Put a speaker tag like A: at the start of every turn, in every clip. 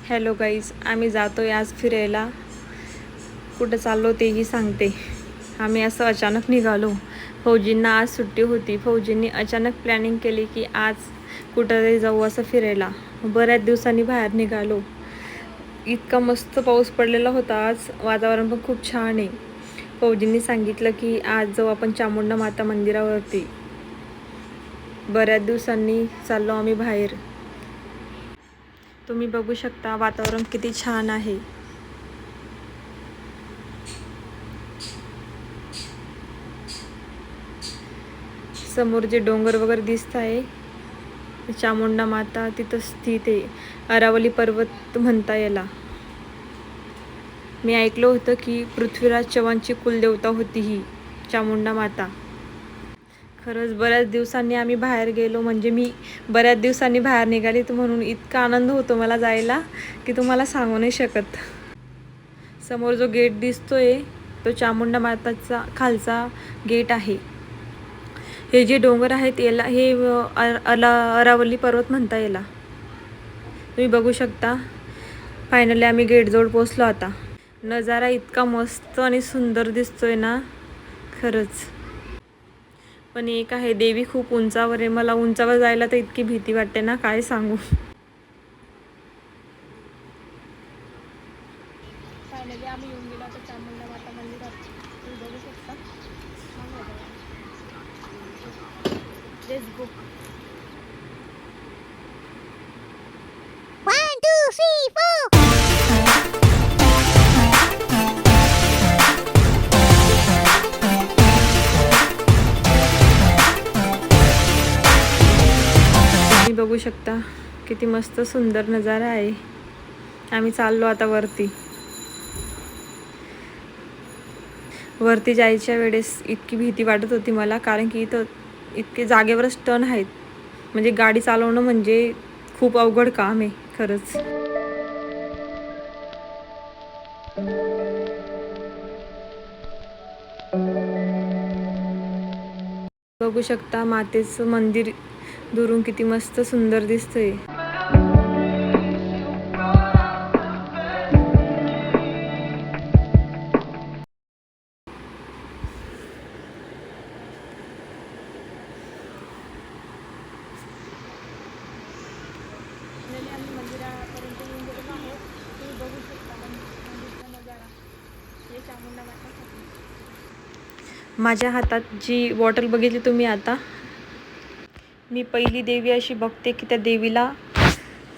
A: Hello guys, आम्ही जातोय आज फिरायला. कुठं चाललो तेही सांगते. आम्ही असं अचानक निघालो. फौजींना आज सुट्टी होती. फौजींनी अचानक प्लॅनिंग केली की आज कुठंतरी जाऊ असं फिरायला. बऱ्याच दिवसांनी बाहेर निघालो. इतका मस्त पाऊस पडलेला होता. आज वातावरण पण खूप छान आहे. फौजींनी सांगितलं की आज जाऊ आपण चामुंडा माता मंदिरावरती. बऱ्याच दिवसांनी चाललो आम्ही बाहेर. तुम्ही बघू शकता वातावरण किती छान आहे. समोर जे डोंगर वगैरे दिसत आहे, चामुंडा माता तिथं स्थित आहे. अरावली पर्वत म्हणता याला. मी ऐकलं होतं की पृथ्वीराज चव्हाणची कुलदेवता होती ही चामुंडा माता. खरंच बऱ्याच दिवसांनी आम्ही बाहेर गेलो, म्हणजे मी बऱ्याच दिवसांनी बाहेर निघाली, तर म्हणून इतका आनंद होतो मला जायला की तुम्हाला सांगू नाही शकत. समोर जो गेट दिसतोय तो चामुंडा माताचा खालचा गेट आहे. हे जे डोंगर आहेत याला हे अरावली पर्वत म्हणता याला. तुम्ही बघू शकता. फायनली आम्ही गेटजवळ पोचलो. आता नजारा इतका मस्त आणि सुंदर दिसतोय ना, खरंच. पण एक आहे, देवी खूप उंचावर आहे. मला उंचावर जायला तर इतकी भीती वाटते ना, काय सांगू. फायनली आम्ही येऊन गेलो आता चामुंडा माता मंदिरात. तुम्ही बघू शकता. Let's go.
B: 1, 2, 3, 4.
A: तुम्ही बघू शकता किती मस्त सुंदर नजारा आहे. आम्ही चाललो आता वरती. वरती जायच्या वेळेस इतकी भीती वाटत होती मला, कारण की इथं इतके जागेवरच टर्न आहेत. म्हणजे गाडी चालवणं म्हणजे खूप अवघड काम आहे खरंच. बघू शकता मातेचं मंदिर दुरून किती मस्त सुंदर दिसतंय. आम्ही मंदिरापर्यंत येऊन गेलेलो आहोत. तुम्ही बघू शकता मंदिरचा नजारा. हे चामुंडा मातासाठी. माझ्या हातात जी बॉटल बघितली तुम्ही आता, मी पहिली देवी अशी बघते की त्या देवीला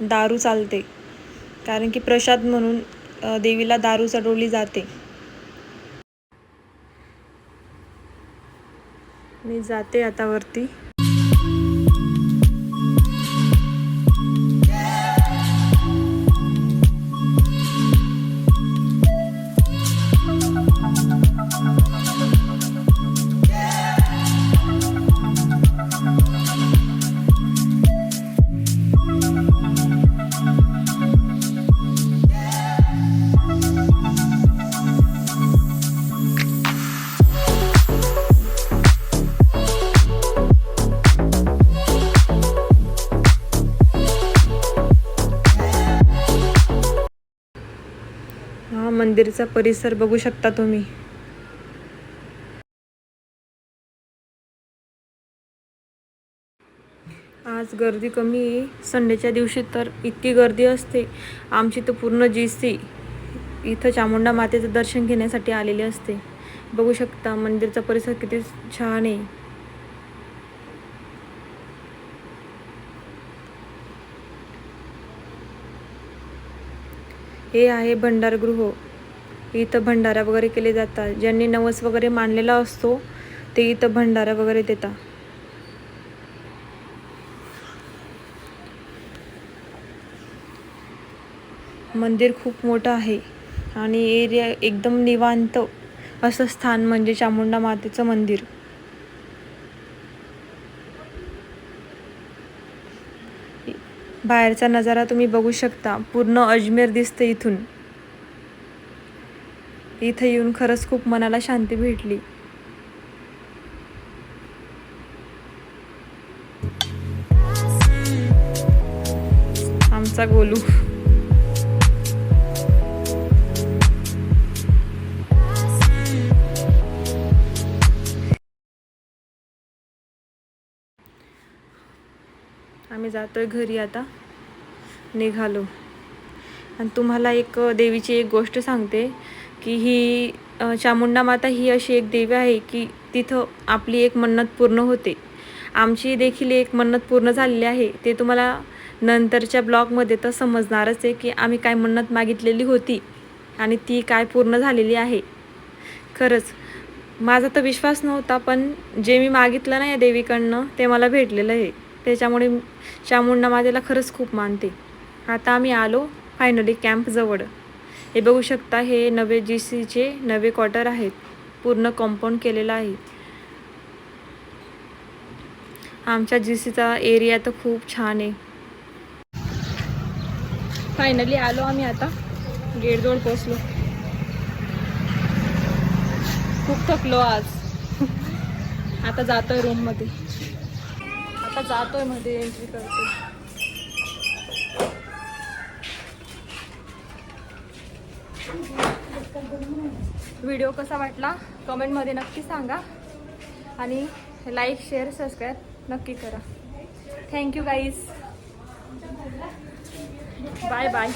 A: दारू चालते, कारण की प्रसाद म्हणून देवीला दारू चढवली जाते. मी जाते आता वरती. हा मंदिरचा परिसर बघू शकता तुम्ही. आज गर्दी कमी आहे. संडेच्या दिवशी तर इतकी गर्दी असते. आमची तर पूर्ण GC इथं चामुंडा मातेचं दर्शन घेण्यासाठी आलेले असते. बघू शकता मंदिरचा परिसर किती छान आहे. हे आहे भंडारगृह. इथं भंडारा वगैरे केले जातात. ज्यांनी नवस वगैरे मानलेला असतो ते इथं भंडारा वगैरे देतात. मंदिर खूप मोठं आहे आणि एरिया एकदम निवांत असं स्थान म्हणजे चामुंडा मातेचं मंदिर. बाहेरचा नजारा तुम्ही बघू शकता. पूर्ण अजमेर दिसते इथून. इथं येऊन खरंच खूप मनाला शांती भेटली. आमचा गोलू. आम्ही जातोय घरी आता, निघालो. आणि तुम्हाला एक देवीची एक गोष्ट सांगते की ही चामुंडा माता ही अशी एक देवी आहे की तिथं आपली एक मन्नत पूर्ण होते. आमची देखील एक मन्नत पूर्ण झालेली आहे. ते तुम्हाला नंतरच्या ब्लॉगमध्ये तर समजणारच आहे की आम्ही काय मन्नत मागितलेली होती आणि ती काय पूर्ण झालेली आहे. खरंच माझा तर विश्वास नव्हता, पण जे मी मागितलं ना या देवीकडनं ते मला भेटलेलं आहे. त्याच्यामुळे चामुंडा मातेला खरंच खूप मानते. आता आम्ही आलो फायनली कॅम्पजवळ. हे बघू शकता, हे नवे GCचे नवे क्वार्टर आहेत. पूर्ण कंपाऊंड केलेलं आहे. आमच्या GCचा एरिया तर खूप छान आहे. फायनली आलो आम्ही आता, गेटजवळ पोचलो. खूप थकलो आज. आता जातोय रूममध्ये. आता जातोय मध्ये, एंट्री करतोय. व्हिडिओ कसा वाटला कमेंटमध्ये नक्की सांगा आणि लाईक शेअर सबस्क्राईब नक्की करा. Thank you guys. Bye bye.